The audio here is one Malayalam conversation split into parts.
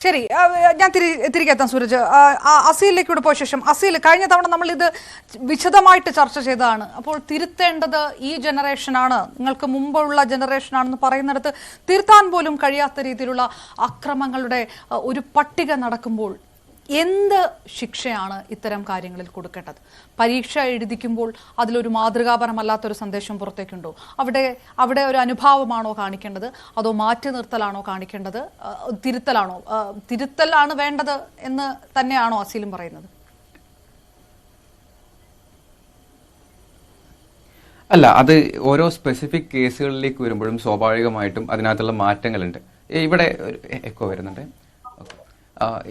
ശരി, ഞാൻ തിരികെ എത്താം സൂരജ്. അസീലിലേക്ക് കൂടെ പോയ ശേഷം, അസീൽ, കഴിഞ്ഞ തവണ നമ്മൾ ഇത് വിശദമായിട്ട് ചർച്ച ചെയ്തതാണ്. അപ്പോൾ തിരുത്തേണ്ടത് ഈ ജനറേഷനാണ്, നിങ്ങൾക്ക് മുമ്പുള്ള ജനറേഷനാണെന്ന് പറയുന്നിടത്ത് തിരുത്താൻ പോലും കഴിയാത്ത രീതിയിലുള്ള അക്രമങ്ങളുടെ ഒരു പട്ടിക നടക്കുമ്പോൾ എന്ത് ശിക്ഷയാണ് ഇത്തരം കാര്യങ്ങളിൽ കൊടുക്കേണ്ടത്? പരീക്ഷ എഴുതിക്കുമ്പോൾ അതിലൊരു മാതൃകാപരമല്ലാത്തൊരു സന്ദേശം പുറത്തേക്കുണ്ടോ? അവിടെ ഒരു അനുഭാവമാണോ കാണിക്കേണ്ടത്, അതോ മാറ്റി നിർത്തലാണോ കാണിക്കേണ്ടത്, തിരുത്തലാണ് വേണ്ടത് എന്ന് തന്നെയാണോ അസീലും പറയുന്നത്? അല്ല, അത് ഓരോ സ്പെസിഫിക് കേസുകളിലേക്ക് വരുമ്പോഴും സ്വാഭാവികമായിട്ടും അതിനകത്തുള്ള മാറ്റങ്ങളുണ്ട്. ഇവിടെ എക്കോ വരുന്നുണ്ട്.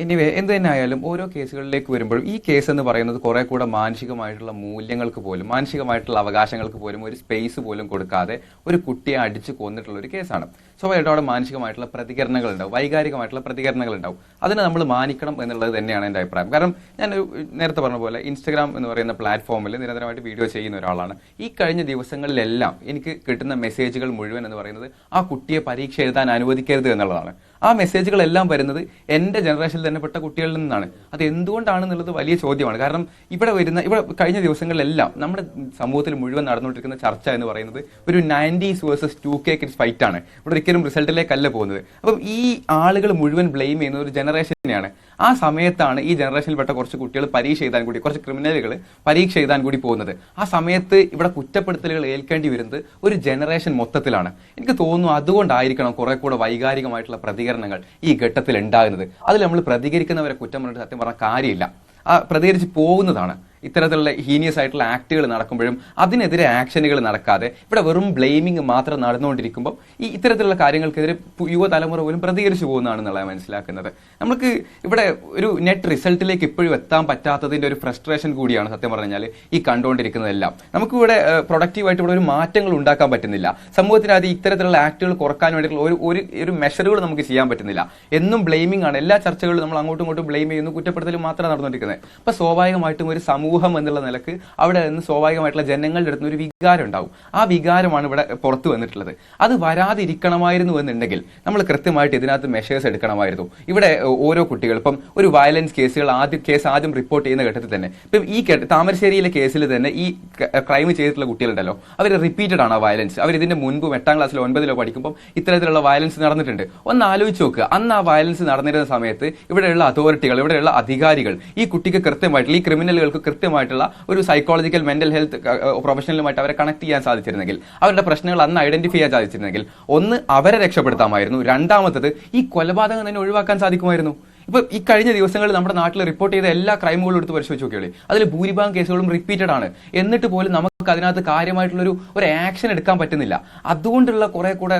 എനിവേ, എന്ത് തന്നെ ആയാലും ഓരോ കേസുകളിലേക്ക് വരുമ്പോഴും ഈ കേസ് എന്ന് പറയുന്നത് കുറെ കൂടെ മാനസികമായിട്ടുള്ള മൂല്യങ്ങൾക്ക് പോലും, മാനസികമായിട്ടുള്ള അവകാശങ്ങൾക്ക് പോലും ഒരു സ്പേസ് പോലും കൊടുക്കാതെ ഒരു കുട്ടിയെ അടിച്ചു കൊന്നിട്ടുള്ള ഒരു കേസാണ്. സ്വാഭാവികമായിട്ടും അവിടെ മാനസികമായിട്ടുള്ള പ്രതികരണങ്ങൾ ഉണ്ടാവും, വൈകാരികമായിട്ടുള്ള പ്രതികരണങ്ങൾ ഉണ്ടാവും. അതിനെ നമ്മൾ മാനിക്കണം എന്നുള്ളത് തന്നെയാണ് എൻ്റെ അഭിപ്രായം. കാരണം ഞാൻ നേരത്തെ പറഞ്ഞ പോലെ ഇൻസ്റ്റഗ്രാം എന്ന് പറയുന്ന പ്ലാറ്റ്ഫോമിൽ നിരന്തരമായിട്ട് വീഡിയോ ചെയ്യുന്ന ഒരാളാണ്. ഈ കഴിഞ്ഞ ദിവസങ്ങളിലെല്ലാം എനിക്ക് കിട്ടുന്ന മെസ്സേജുകൾ മുഴുവൻ എന്ന് പറയുന്നത് ആ കുട്ടിയെ പരീക്ഷ എഴുതാൻ അനുവദിക്കരുത് എന്നുള്ളതാണ്. ആ മെസ്സേജുകളെല്ലാം വരുന്നത് എൻ്റെ ജനറേഷനിൽ തന്നെ പെട്ട കുട്ടികളിൽ നിന്നാണ്. അത് എന്തുകൊണ്ടാണെന്നുള്ളത് വലിയ ചോദ്യമാണ്. കാരണം ഇവിടെ കഴിഞ്ഞ ദിവസങ്ങളിലെല്ലാം നമ്മുടെ സമൂഹത്തിൽ മുഴുവൻ നടന്നുകൊണ്ടിരിക്കുന്ന ചർച്ച എന്ന് പറയുന്നത് ഒരു 90s versus 2K kids fight ആണ്. ഇവിടെ ഒരിക്കലും റിസൾട്ടിലേക്കല്ല പോകുന്നത്. അപ്പം ഈ ആളുകൾ മുഴുവൻ ബ്ലെയിം ചെയ്യുന്ന ഒരു ജനറേഷനെയാണ്. ആ സമയത്താണ് ഈ ജനറേഷനിൽപ്പെട്ട കുറച്ച് കുട്ടികൾ പരീക്ഷ എഴുതാൻ കൂടി, കുറച്ച് ക്രിമിനലുകൾ പരീക്ഷ എഴുതാൻ കൂടി പോകുന്നത്. ആ സമയത്ത് ഇവിടെ കുറ്റപ്പെടുത്തലുകൾ ഏൽക്കേണ്ടി വരുന്നത് ഒരു ജനറേഷൻ മൊത്തത്തിലാണ്. എനിക്ക് തോന്നുന്നു അതുകൊണ്ടായിരിക്കണം കുറെ കൂടെ വൈകാരികമായിട്ടുള്ള പ്രതികരണങ്ങൾ ഈ ഘട്ടത്തിൽ ഉണ്ടാകുന്നത്. അതിൽ നമ്മൾ പ്രതികരിക്കുന്നവരെ കുറ്റം പറഞ്ഞിട്ട് സത്യം പറഞ്ഞ കാര്യമില്ല. പ്രതികരിച്ച് പോകുന്നതാണ്. ഇത്തരത്തിലുള്ള ഹീനിയസ് ആയിട്ടുള്ള ആക്ടുകൾ നടക്കുമ്പോഴും അതിനെതിരെ ആക്ഷനുകൾ നടക്കാതെ ഇവിടെ വെറും ബ്ലെയിമിങ് മാത്രം നടന്നുകൊണ്ടിരിക്കുമ്പോൾ ഇത്തരത്തിലുള്ള കാര്യങ്ങൾക്കെതിരെ യുവതലമുറ പോലും പ്രതികരിച്ചു പോകുന്നതാണെന്നുള്ളത് മനസ്സിലാക്കുന്നത്. നമുക്ക് ഇവിടെ ഒരു നെറ്റ് റിസൾട്ടിലേക്ക് ഇപ്പോഴും എത്താൻ പറ്റാത്തതിന്റെ ഒരു ഫ്രസ്ട്രേഷൻ കൂടിയാണ് സത്യം പറഞ്ഞാൽ ഈ കണ്ടുകൊണ്ടിരിക്കുന്നതെല്ലാം. നമുക്കിവിടെ പ്രൊഡക്റ്റീവായിട്ട് ഇവിടെ ഒരു മാറ്റങ്ങൾ ഉണ്ടാക്കാൻ പറ്റുന്നില്ല. സമൂഹത്തിനകത്ത് ഇത്തരത്തിലുള്ള ആക്ടുകൾ കുറക്കാൻ വേണ്ടിയിട്ടുള്ള ഒരു മെഷറുകൾ നമുക്ക് ചെയ്യാൻ പറ്റുന്നില്ല. എന്നും ബ്ലെയിമിംഗ് ആണ്. എല്ലാ ചർച്ചകളും നമ്മൾ അങ്ങോട്ടും ഇങ്ങോട്ടും ബ്ലെയിം ചെയ്യുന്നു, കുറ്റപ്പെടുത്തലും മാത്രമാണ് നടന്നുകൊണ്ടിരിക്കുന്നത്. അപ്പൊ സ്വാഭാവികമായിട്ടും ഒരു സമൂഹം എന്നുള്ള നിലക്ക് അവിടെ നിന്ന് സ്വാഭാവികമായിട്ടുള്ള ജനങ്ങളുടെ അടുത്ത് ഒരു വികാരം ഉണ്ടാവും. ആ വികാരമാണ് ഇവിടെ പുറത്തു വന്നിട്ടുള്ളത്. അത് വരാതിരിക്കണമായിരുന്നു എന്നുണ്ടെങ്കിൽ നമ്മൾ കൃത്യമായിട്ട് ഇതിനകത്ത് മെഷേഴ്സ് എടുക്കണമായിരുന്നു. ഇവിടെ ഓരോ കുട്ടികൾ ഇപ്പം ഒരു വയലൻസ് കേസ് ആദ്യം റിപ്പോർട്ട് ചെയ്യുന്ന ഘട്ടത്തിൽ തന്നെ ഇപ്പം ഈ താമരശ്ശേരിയിലെ കേസിൽ തന്നെ ഈ ക്രൈം ചെയ്തിട്ടുള്ള കുട്ടികളുണ്ടല്ലോ, അവർ റിപ്പീറ്റഡ് ആണ് ആ വയലൻസ്. അവർ ഇതിന്റെ മുൻപും 8ാം ക്ലാസ്സിലോ 9ിലോ പഠിക്കുമ്പോൾ ഇത്തരത്തിലുള്ള വയലൻസ് നടന്നിട്ടുണ്ട്. ഒന്ന് ആലോചിച്ച് നോക്കുക, അന്ന് ആ വയലൻസ് നടന്നിരുന്ന സമയത്ത് ഇവിടെയുള്ള അതോറിറ്റികൾ, ഇവിടെയുള്ള അധികാരികൾ ഈ കുട്ടിക്ക് കൃത്യമായിട്ടുള്ള, ഈ ക്രിമിനലുകൾക്ക് കൃത്യമായിട്ടുള്ള ഒരു സൈക്കോളജിക്കൽ മെന്റൽ ഹെൽത്ത് പ്രൊഫഷണലുമായിട്ട് അവരെ കണക്ട് ചെയ്യാൻ സാധിച്ചിരുന്നെങ്കിൽ, അവരുടെ പ്രശ്നങ്ങൾ അന്ന് ഐഡന്റിഫൈ ചെയ്യാൻ സാധിച്ചിരുന്നെങ്കിൽ, ഒന്ന് അവരെ രക്ഷപ്പെടുത്താമായിരുന്നു, രണ്ടാമത്തത് ഈ കൊലപാതകം തന്നെ ഒഴിവാക്കാൻ സാധിക്കുമായിരുന്നു. ഇപ്പൊ ഈ കഴിഞ്ഞ ദിവസങ്ങളിൽ നമ്മുടെ നാട്ടിൽ റിപ്പോർട്ട് ചെയ്ത എല്ലാ ക്രൈമുകളും എടുത്ത് പരിശോധിച്ച് നോക്കിയാൽ അതിൽ ഭൂരിഭാഗം കേസുകളും റിപ്പീറ്റഡ് ആണ്. എന്നിട്ട് പോലും നമുക്ക് അതിനകത്ത് കാര്യമായിട്ടുള്ള ഒരു ആക്ഷൻ എടുക്കാൻ പറ്റുന്നില്ല. അതുകൊണ്ടുള്ള കുറെ കൂടെ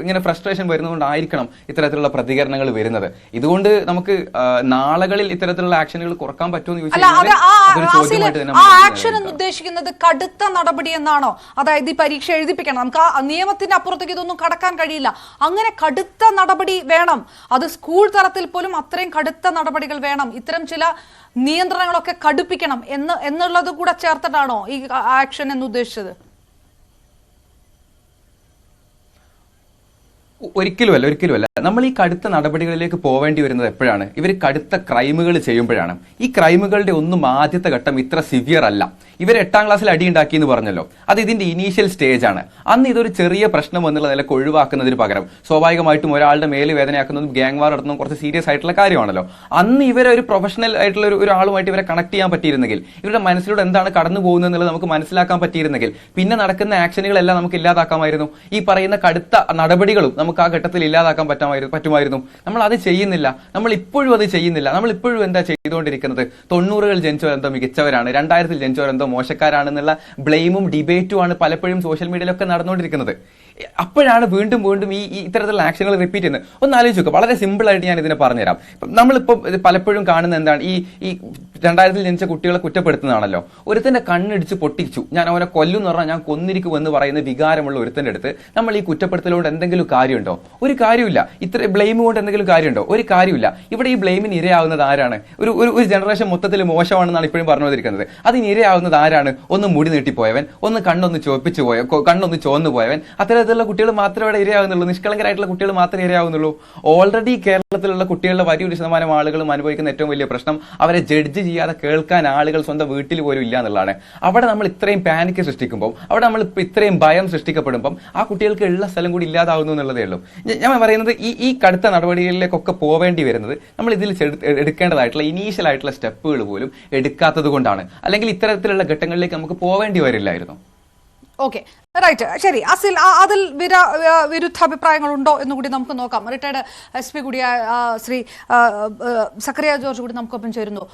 ഇങ്ങനെ ഫ്രസ്ട്രേഷൻ വരുന്നതുകൊണ്ടായിരിക്കണം ഇത്തരത്തിലുള്ള പ്രതികരണങ്ങൾ വരുന്നത്. ഇതുകൊണ്ട് നമുക്ക് നാളുകളിൽ ഇത്തരത്തിലുള്ള ആക്ഷനുകൾ കുറക്കാൻ പറ്റുമെന്ന് ചോദിച്ചാൽ ഉദ്ദേശിക്കുന്നത് കടുത്ത നടപടി എന്നാണോ? അതായത് ഈ പരീക്ഷ എഴുതിപ്പിക്കണം, നമുക്ക് ആ നിയമത്തിന്റെ അപ്പുറത്തേക്ക് ഇതൊന്നും കടക്കാൻ കഴിയില്ല. അങ്ങനെ കടുത്ത നടപടി വേണം. അത് സ്കൂൾ തലത്തിൽ പോലും അത്രയും കടുത്ത നടപടികൾ വേണം. ഇത്തരം ചില നിയന്ത്രണങ്ങളൊക്കെ കടുപ്പിക്കണം എന്നുള്ളത് കൂടെ ചേർത്തിട്ടാണോ ഈ ആക്ഷൻ എന്ന് ഉദ്ദേശിച്ചത്? ഒരിക്കലുമല്ല. നമ്മൾ ഈ കടുത്ത നടപടികളിലേക്ക് പോവേണ്ടി വരുന്നത് എപ്പോഴാണ്? ഇവർ കടുത്ത ക്രൈമുകൾ ചെയ്യുമ്പോഴാണ്. ഈ ക്രൈമുകളുടെ ഒന്നും ആദ്യത്തെ ഘട്ടം ഇത്ര സിവിയർ അല്ല. ഇവർ 8ാം ക്ലാസ്സിൽ അടി ഉണ്ടാക്കി എന്ന് പറഞ്ഞല്ലോ, അത് ഇതിന്റെ ഇനീഷ്യൽ സ്റ്റേജ് ആണ്. അന്ന് ഇതൊരു ചെറിയ പ്രശ്നം എന്നുള്ള നിലക്ക് ഒഴിവാക്കുന്നതിന് പകരം സ്വാഭാവികമായിട്ടും ഒരാളുടെ മേല് വേദനയാക്കുന്നതും ഗ്യാങ് വാർ നടത്തുന്നതും കുറച്ച് സീരിയസ് ആയിട്ടുള്ള കാര്യമാണല്ലോ. അന്ന് ഇവരെ ഒരു പ്രൊഫഷണൽ ആയിട്ടുള്ള ഒരാളുമായിട്ട് ഇവരെ കണക്ട് ചെയ്യാൻ പറ്റിയിരുന്നെങ്കിൽ, ഇവരുടെ മനസ്സിലൂടെ എന്താണ് കടന്നു പോകുന്നത് എന്നുള്ളത് നമുക്ക് മനസ്സിലാക്കാൻ പറ്റിയിരുന്നെങ്കിൽ, പിന്നെ നടക്കുന്ന ആക്ഷനുകളെല്ലാം നമുക്ക് ഇല്ലാതാക്കാമായിരുന്നു. ഈ പറയുന്ന കടുത്ത നടപടികളും നമുക്ക് ആ ഘട്ടത്തിൽ ഇല്ലാതാക്കാൻ പറ്റുമായിരുന്നു. നമ്മൾ അത് ചെയ്യുന്നില്ല. നമ്മൾ ഇപ്പോഴും അത് ചെയ്യുന്നില്ല. നമ്മൾ ഇപ്പോഴും എന്താ ചെയ്തുകൊണ്ടിരിക്കുന്നത്? 90കൾ ജനിച്ചവരെന്തോ മികച്ചവരാണ്, 2000ൽ ജനിച്ചവരെന്തോ മോശക്കാരാണെന്നുള്ള ബ്ലെയിമും ഡിബേറ്റും ആണ് പലപ്പോഴും സോഷ്യൽ മീഡിയയിലൊക്കെ നടന്നുകൊണ്ടിരിക്കുന്നത്. അപ്പോഴാണ് വീണ്ടും ഈ ഇത്തരത്തിലുള്ള ആക്ഷനുകൾ റിപ്പീറ്റ് ചെയ്യുന്നത്. ഒന്ന് ആലോചിച്ച് നോക്കുക. വളരെ സിമ്പിൾ ആയിട്ട് ഞാൻ ഇതിനെ പറഞ്ഞുതരാം. നമ്മളിപ്പോൾ പലപ്പോഴും കാണുന്ന എന്താണ്, ഈ 2000-ൽ ജനിച്ച കുട്ടികളെ കുറ്റപ്പെടുത്തുന്നതാണല്ലോ. ഒരുത്തന്റെ കണ്ണിടിച്ച് പൊട്ടിച്ചു, ഞാൻ അവനെ കൊല്ലും എന്ന് പറഞ്ഞാൽ ഞാൻ കൊന്നിരിക്കുമെന്ന് പറയുന്ന വികാരമുള്ള ഒരുത്തന്റെ അടുത്ത് നമ്മൾ ഈ കുറ്റപ്പെടുത്തലുകൊണ്ട് എന്തെങ്കിലും കാര്യമുണ്ടോ? ഒരു കാര്യമില്ല. ഇത്ര ബ്ലെയിം കൊണ്ട് എന്തെങ്കിലും കാര്യമുണ്ടോ? ഒരു കാര്യമില്ല. ഇവിടെ ഈ ബ്ലെയിമിന് ഇരയാവുന്നത് ആരാണ്? ഒരു ജനറേഷൻ മൊത്തത്തിൽ മോശമാണെന്നാണ് ഇപ്പോഴും പറഞ്ഞുകൊണ്ടിരിക്കുന്നത്. അതിന് ഇരയാവുന്നത് ആരാണ്? ഒന്ന് മുടി നീട്ടിപ്പോയവൻ, ഒന്ന് കണ്ണൊന്ന് ചോപ്പിച്ചു പോയ, കണ്ണൊന്ന് ചോന്നു പോയവൻ, അത്തരത്തിലുള്ള കുട്ടികൾ മാത്രമേ ഇവിടെ ഇരയാവുന്നുള്ളൂ. നിഷ്കളങ്കരായിട്ടുള്ള കുട്ടികൾ മാത്രമേ ഇരയാവുന്നുള്ളൂ. ഓൾറെഡി കേരളത്തിലുള്ള കുട്ടികളുടെ വലിയൊരു ശതമാനം ആളുകളും അനുഭവിക്കുന്ന ഏറ്റവും വലിയ പ്രശ്നം അവരെ ജഡ്ജ് ചെയ്യാതെ കേൾക്കാൻ ആളുകൾ സ്വന്തം വീട്ടിൽ പോലും ഇല്ല എന്നുള്ളതാണ്. അവിടെ നമ്മൾ ഇത്രയും പാനിക് സൃഷ്ടിക്കുമ്പോൾ, അവിടെ നമ്മൾ ഇത്രയും ഭയം സൃഷ്ടിക്കപ്പെടുമ്പം ആ കുട്ടികൾക്ക് ഉള്ള സ്ഥലം കൂടി ഇല്ലാതാവുന്നു എന്നുള്ളതേ ഉള്ളൂ. ഞാൻ പറയുന്നത് ഈ കടുത്ത നടപടികളിലേക്കൊക്കെ പോവേണ്ടി വരുന്നത് നമ്മൾ ഇതിൽ എടുക്കേണ്ടതായിട്ടുള്ള ഇനീഷ്യൽ ആയിട്ടുള്ള സ്റ്റെപ്പുകൾ പോലും എടുക്കാത്തത് കൊണ്ടാണ്. അല്ലെങ്കിൽ ഇത്തരത്തിലുള്ള ഘട്ടങ്ങളിലേക്ക് നമുക്ക് പോവേണ്ടി വരില്ലായിരുന്നു. ഓക്കെ, റൈറ്റ്, ശരി. അസിൽ, അതിൽ വിരുദ്ധ അഭിപ്രായങ്ങളുണ്ടോ എന്നുകൂടി നമുക്ക് നോക്കാം. റിട്ടയർഡ് SP കൂടിയായ ശ്രീ സക്കറിയ ജോർജ് കൂടി നമുക്കൊപ്പം ചേരുന്നു.